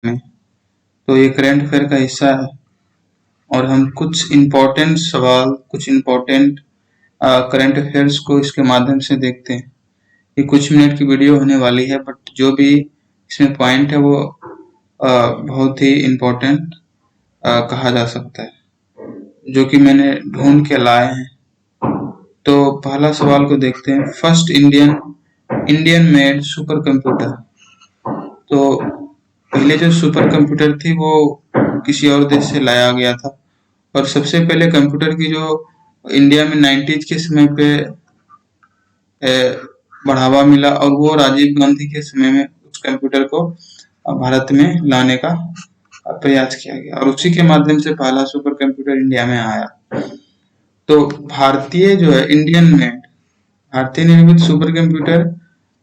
में। तो ये करंट अफेयर का हिस्सा है और हम कुछ इम्पोर्टेंट सवाल, कुछ इम्पोर्टेंट करंट अफेयर्स को इसके माध्यम से देखते हैं। ये कुछ मिनट की वीडियो होने वाली है, बट जो भी इसमें पॉइंट है वो बहुत ही इम्पोर्टेंट कहा जा सकता है, जो कि मैंने ढूंढ के लाए हैं। तो पहला सवाल को देखते हैं। First Indian made super computer. तो पहले जो सुपर कंप्यूटर थी वो किसी और देश से लाया गया था, और सबसे पहले कंप्यूटर की जो इंडिया में 90s के समय पे बढ़ावा मिला, और वो राजीव गांधी के समय में उस कंप्यूटर को भारत में लाने का प्रयास किया गया, और उसी के माध्यम से पहला सुपर कंप्यूटर इंडिया में आया। तो भारतीय जो है इंडियन मेड, भारतीय निर्मित सुपर कंप्यूटर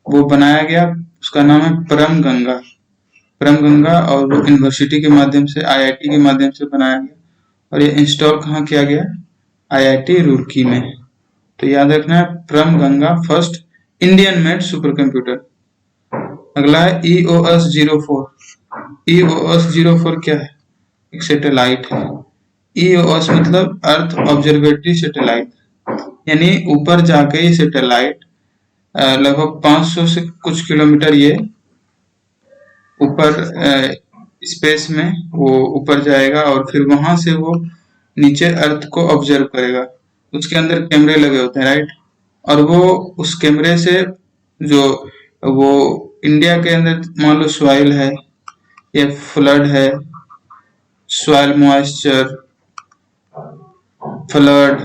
वो बनाया गया, उसका नाम है परम गंगा, और वो यूनिवर्सिटी के माध्यम से, IIT के माध्यम से बनाया गया, और ये इंस्टॉल कहाँ किया गया? IIT रुड़की में। तो याद रखना है, परम Ganga first Indian made super computer. अगला है EOS 04। EOS 04 क्या है? एक सैटेलाइट है। EOS मतलब अर्थ ऑब्जर्वेटरी सैटेलाइट, यानी ऊपर जाके ये सैटेलाइट लगभग 500 से कुछ किलोमीटर ये ऊपर स्पेस में वो ऊपर जाएगा, और फिर वहां से वो नीचे अर्थ को ऑब्जर्व करेगा। उसके अंदर कैमरे लगे होते हैं, राइट? और वो उस कैमरे से जो वो इंडिया के अंदर मान लो सॉइल है या फ्लड है, सॉइल मॉइस्चर, फ्लड,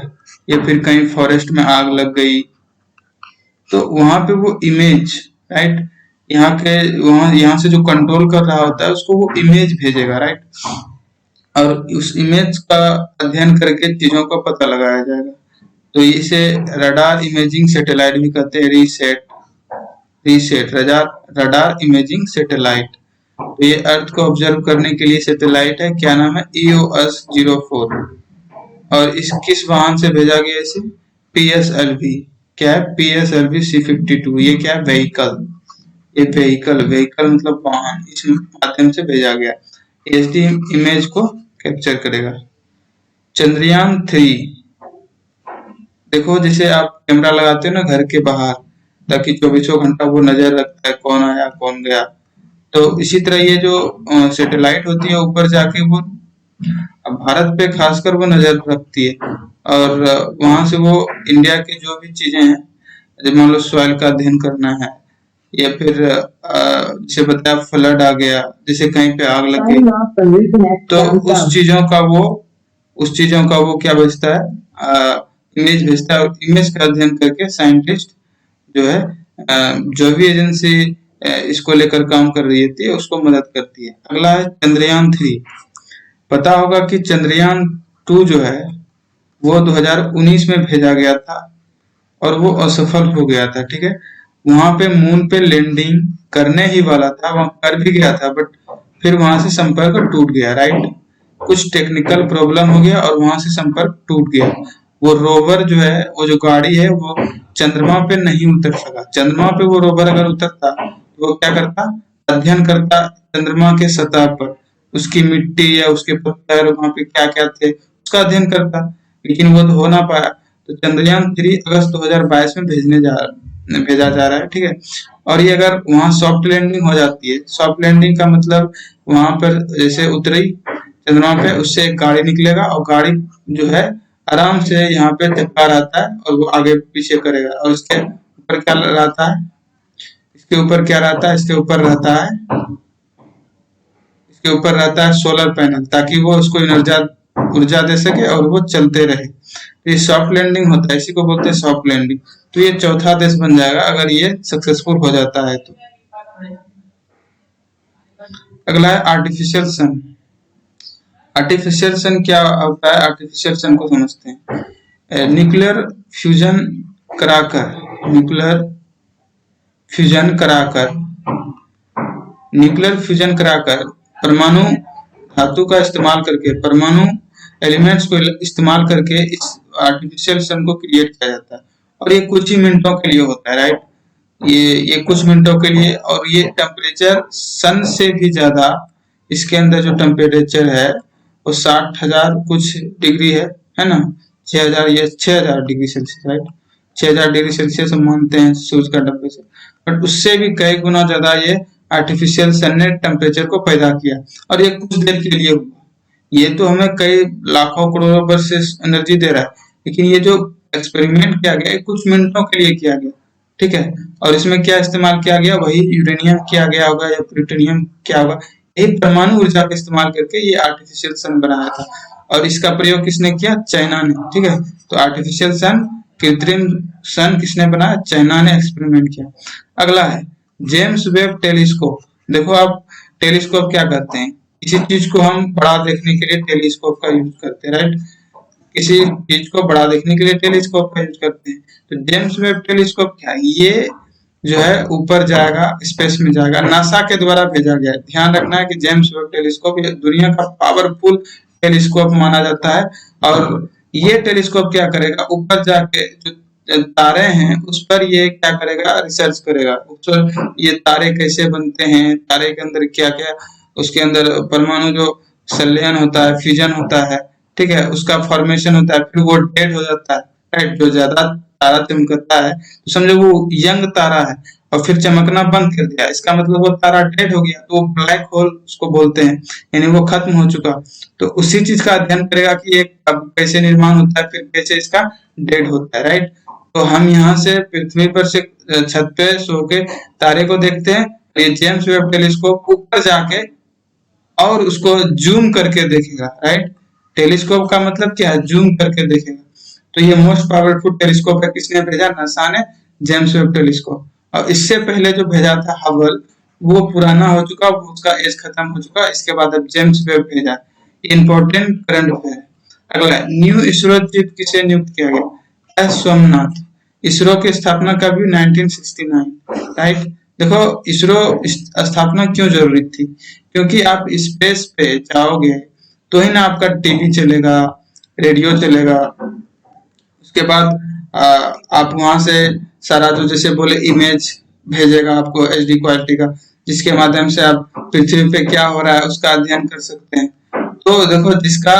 या फिर कहीं फॉरेस्ट में आग लग गई, तो वहां पे वो इमेज, राइट, यहाँ से जो कंट्रोल कर रहा होता है उसको वो इमेज भेजेगा, राइट, और उस इमेज का अध्ययन करके चीजों का पता लगाया जाएगा। तो इसे रडार इमेजिंग सैटेलाइट भी कहते हैं। Radar imaging satellite. तो ये अर्थ को ऑब्जर्व करने के लिए सैटेलाइट है। क्या नाम है? EOS 04। और इस किस वाहन से भेजा गया इसे? PSLV। क्या है? PSLV C-52। ये क्या है? व्हीकल। ये व्हीकल मतलब वाहन, इस माध्यम से भेजा गया। HD इमेज को कैप्चर करेगा। चंद्रयान 3। देखो, जैसे आप कैमरा लगाते हो ना घर के बाहर, ताकि 24 घंटा वो नजर रखता है कौन आया कौन गया, तो इसी तरह ये जो सैटेलाइट होती है ऊपर जाके वो भारत पे खासकर वो नजर रखती है, और वहां से वो इंडिया की जो भी चीजें हैं, जैसे मान लो सॉइल का अध्ययन करना है, या फिर जैसे बताया फ्लड आ गया, जैसे कहीं पे आग लग गई, तो उस चीजों का वो क्या भेजता है? इमेज भेजता है, और इमेज का अध्ययन करके साइंटिस्ट जो है जो भी एजेंसी इसको लेकर काम कर रही थी उसको मदद करती है। अगला है चंद्रयान 3। पता होगा कि चंद्रयान 2 जो है वो 2019 में भेजा गया था, और वो असफल हो गया था, ठीक है। वहां पे मून पे लैंडिंग करने ही वाला था, वहां कर भी गया था, बट फिर वहां से संपर्क टूट गया, राइट। कुछ टेक्निकल प्रॉब्लम हो गया और वहां से संपर्क टूट गया। वो रोवर जो है, वो जो गाड़ी है, वो चंद्रमा पे नहीं उतर सका। चंद्रमा पे वो रोवर अगर उतरता तो वो क्या करता? अध्ययन करता चंद्रमा के सतह पर, उसकी मिट्टी या उसके पत्थर वहां पे क्या क्या थे उसका अध्ययन करता, लेकिन वो हो ना पाया। तो चंद्रयान 3 अगस्त 2022 में भेजा जा रहा है, ठीक है। और ये अगर वहां सॉफ्ट लैंडिंग हो जाती है, सॉफ्ट लैंडिंग का मतलब वहां पर जैसे उतरी चंद्रमा पे, उससे एक गाड़ी निकलेगा, और गाड़ी जो है आराम से यहाँ पे चक्का रहता है और वो आगे पीछे करेगा। और इसके ऊपर क्या रहता है? इसके ऊपर क्या रहता है? इसके ऊपर रहता है सोलर पैनल, ताकि वो उसको ऊर्जा दे सके और वो चलते रहे। तो ये सॉफ्ट लैंडिंग होता है, इसी को बोलते हैं सॉफ्ट लैंडिंग। तो ये चौथा देश बन जाएगा अगर ये सक्सेसफुल हो जाता है तो। अगला है आर्टिफिशियल सन। आर्टिफिशियल सन क्या होता है? आर्टिफिशियल सन को समझते हैं। न्यूक्लियर फ्यूजन कराकर परमाणु धातु का इस्तेमाल करके, परमाणु एलिमेंट्स को इस्तेमाल करके इस आर्टिफिशियल सन को क्रिएट किया जाता है, और ये कुछ ही मिनटों के लिए होता है, राइट। ये कुछ मिनटों के लिए, और ये टेम्परेचर सन से भी ज्यादा इसके अंदर जो टेम्परेचर है वो 60,000 कुछ डिग्री है ना, 6,000, ये 6,000 degree Celsius, right, 6,000 degree Celsius हम मानते हैं सूर्य का टेम्परेचर, बट उससे भी कई गुना ज्यादा ये आर्टिफिशियल सन ने टेम्परेचर को पैदा किया, और ये कुछ देर के लिए हुआ। ये तो हमें कई लाखों करोड़ों वर्ष से एनर्जी दे रहा है, लेकिन ये जो एक्सपेरिमेंट किया गया कुछ मिनटों के लिए किया गया, ठीक है। और इसमें क्या इस्तेमाल किया गया, वही यूरेनियम किया गया होगा या प्लूटोनियम क्या होगा, यही परमाणु ऊर्जा का इस्तेमाल करके ये आर्टिफिशियल सन बनाया था। और इसका प्रयोग किसने किया, चाइना ने, ठीक है। तो आर्टिफिशियल सन, कृत्रिम सन किसने बनाया, चाइना ने एक्सपेरिमेंट किया। अगला है जेम्स वेब टेलीस्कोप। देखो आप टेलीस्कोप क्या करते हैं, किसी चीज को हम बड़ा देखने के लिए टेलीस्कोप का यूज करते हैं, राइट, किसी चीज को बड़ा देखने के लिए टेलीस्कोप का यूज करते हैं। तो जेम्स वेब टेलीस्कोप क्या है, ये जो है ऊपर जाएगा, स्पेस में जाएगा, नासा के द्वारा भेजा गया है। ध्यान रखना है कि जेम्स वेब टेलीस्कोप ये दुनिया का पावरफुल टेलीस्कोप माना जाता है, और ये टेलीस्कोप क्या करेगा, ऊपर जाके जो तारे हैं उस पर ये क्या करेगा, रिसर्च करेगा, ये तारे कैसे बनते हैं, तारे के अंदर क्या क्या, उसके अंदर परमाणु जो संलयन होता है, फ्यूजन होता है, ठीक है, उसका फॉर्मेशन होता है, फिर वो डेड हो जाता है, राइट। जो ज्यादा तारा चमकता है तो समझो वो यंग तारा है, और फिर चमकना बंद कर दिया, इसका मतलब वो तारा डेड हो गया, तो वो ब्लैक होल उसको बोलते हैं, यानी वो खत्म हो चुका। तो उसी चीज का अध्ययन करेगा कि ये अब कैसे निर्माण होता है, फिर कैसे इसका डेड होता है, राइट। तो हम यहाँ से पृथ्वी पर से छत पे सो के तारे को देखते हैं, ये जेम्स वेब टेलीस्कोप ऊपर जाके और उसको जूम करके देखेगा, राइट। टेलीस्कोप का मतलब क्या है, जूम करके देखेगा। तो ये मोस्ट पावरफुल टेलीस्कोप है, किसने भेजा, नासा ने, जेम्स वेब टेलीस्कोप। और इससे पहले जो भेजा था हबल, वो पुराना हो चुका, उसका एज खत्म हो चुका, इसके बाद अब जेम्स वेब भेजा, इंपॉर्टेंट करंट अफेयर। अगला न्यू इसरो चीफ किसे नियुक्त किया गया, एस सोमनाथ। इसरो की स्थापना कब हुई, 1969, राइट। देखो इसरो स्थापना क्यों जरूरी थी, क्योंकि आप स्पेस पे जाओगे तो ही ना आपका टीवी चलेगा, रेडियो चलेगा, उसके बाद आप वहां से सारा जो जैसे बोले इमेज भेजेगा आपको एचडी क्वालिटी का, जिसके माध्यम से आप पृथ्वी पे क्या हो रहा है उसका अध्ययन कर सकते हैं। तो देखो जिसका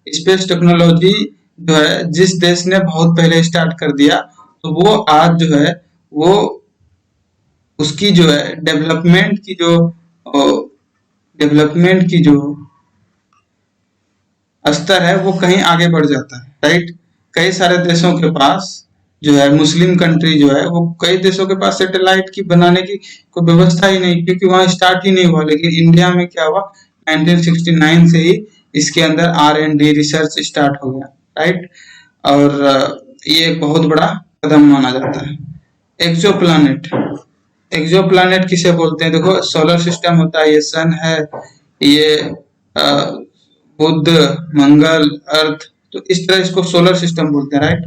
स्पेस टेक्नोलॉजी जो है जिस देश ने बहुत पहले स्टार्ट कर दिया, तो वो आज जो है वो उसकी जो है डेवलपमेंट की जो स्तर है वो कहीं आगे बढ़ जाता है, राइट। कई सारे देशों के पास जो है, मुस्लिम कंट्री जो है, वो कई देशों के पास सैटेलाइट की बनाने की कोई व्यवस्था ही नहीं, क्योंकि वहां स्टार्ट ही नहीं हुआ। लेकिन इंडिया में क्या हुआ, 1969 से ही इसके अंदर R&D रिसर्च स्टार्ट हो गया, राइट। और ये एक बहुत बड़ा कदम माना जाता है। एक्सोप्लैनेट, एक्सोप्लैनेट किसे बोलते हैं, देखो सोलर सिस्टम होता है, ये सन है, ये बुध, मंगल, अर्थ, तो इस तरह इसको सोलर सिस्टम बोलते हैं, राइट।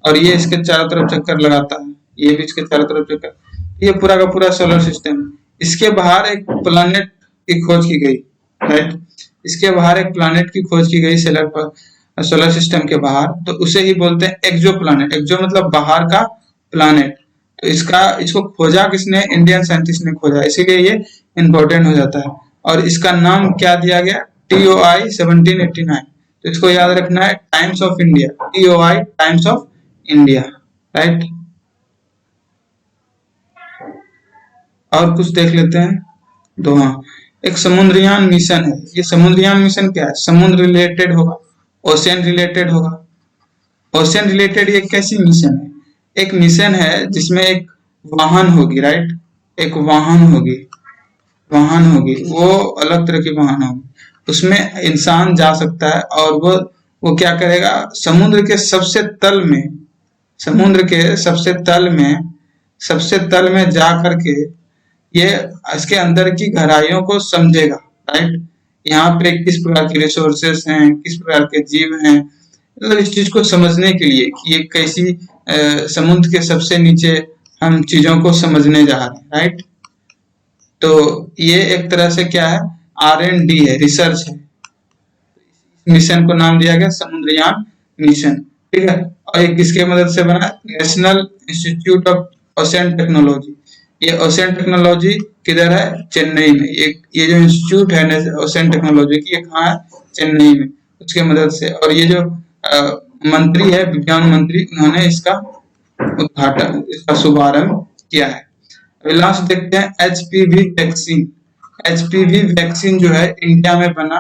और ये इसके चारों तरफ चक्कर लगाता है, ये भी इसके चारों तरफ चक्कर, ये पूरा का पूरा सोलर सिस्टम। इसके बाहर एक प्लैनेट की खोज की गई, राइट। इसके बाहर एक प्लैनेट की खोज की गई सोलर सिस्टम के बाहर, तो उसे ही बोलते हैं एक्सो प्लैनेट। एक्सो मतलब बाहर का, प्लैनेट। तो इसको खोजा किसने, इंडियन साइंटिस्ट ने खोजा, इसीलिए ये इंपॉर्टेंट हो जाता है। और इसका नाम क्या दिया गया, TOI 1789। तो इसको याद रखना है, times of India, TOI times of India, right. और कुछ देख लेते हैं, दो, हाँ, एक समुद्रयान मिशन है। ये समुद्रयान मिशन क्या है, समुद्र रिलेटेड होगा, ओशियन रिलेटेड होगा। ओशियन रिलेटेड ये कैसी मिशन है, एक मिशन है जिसमें एक वाहन होगी, राइट, एक वाहन होगी, वो अलग तरह की वाहन होगी, उसमें इंसान जा सकता है, और वो क्या करेगा, समुद्र के सबसे तल में जा करके ये इसके अंदर की गहराइयों को समझेगा, राइट। यहाँ पे किस प्रकार के रिसोर्सेस हैं, किस प्रकार के जीव हैं, मतलब इस चीज को समझने के लिए कि ये कैसी समुद्र के सबसे नीचे हम चीजों को समझने जा रहे हैं, राइट। तो ये एक तरह से क्या है, R&D है, रिसर्च है। मिशन को नाम दिया गया समुद्रयान मिशन, ठीक है। और ये किसके मदद से बना, national institute of ocean technology, ये ओशन टेक्नोलॉजी किधर है? चेन्नई में। ये जो इंस्टीट्यूट है ओशन टेक्नोलॉजी की, ये कहाँ है? चेन्नई में। उसके मदद से, और ये जो मंत्री है, विज्ञान मंत्री, उन्होंने इसका उद्घाटन, इसका शुभारंभ किया है। अभी लास्ट देखते हैं एचपीवी वैक्सीन। एचपीवी वैक्सीन जो है इंडिया में बना,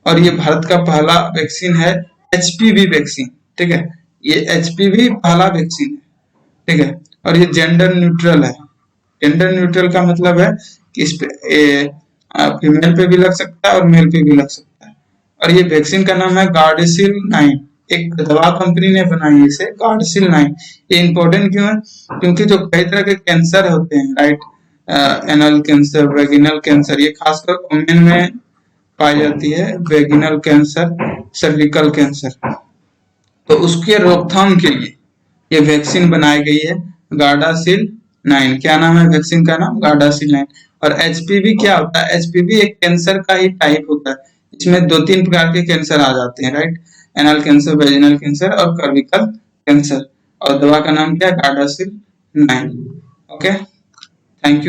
और ये भारत का पहला वैक्सीन है एचपीवी वैक्सीन। ठीक है, ये एचपीवी पहला वैक्सीन है। ठीक है, और ये जेंडर न्यूट्रल है। जेंडर न्यूट्रल का मतलब है कि इस पे फीमेल पे भी लग सकता है और मेल पे भी लग सकता है। और ये वैक्सीन का नाम है गार्डेसिल 9। एक दवा कंपनी ने बनाई है इसे, गार्डेसिल 9। ये इंपॉर्टेंट क्यों है? क्योंकि जो कई तरह के कैंसर होते हैं, राइट, एनल कैंसर, वेगिनल कैंसर, ये खासकर वुमेन में पाई जाती है। वेगिनल कैंसर, सर्विकल कैंसर, तो उसके रोकथाम के लिए ये वैक्सीन बनाई गई है, गार्डासिल 9। क्या नाम है वैक्सीन का? नाम गार्डासिल 9। और एचपीवी क्या होता है? एचपीवी एक कैंसर का ही टाइप होता है। इसमें 2-3 प्रकार के कैंसर आ जाते हैं, right, anal cancer, vaginal cancer और सर्विकल कैंसर। और दवा का नाम क्या है? गार्डासिल 9। Okay, thank you.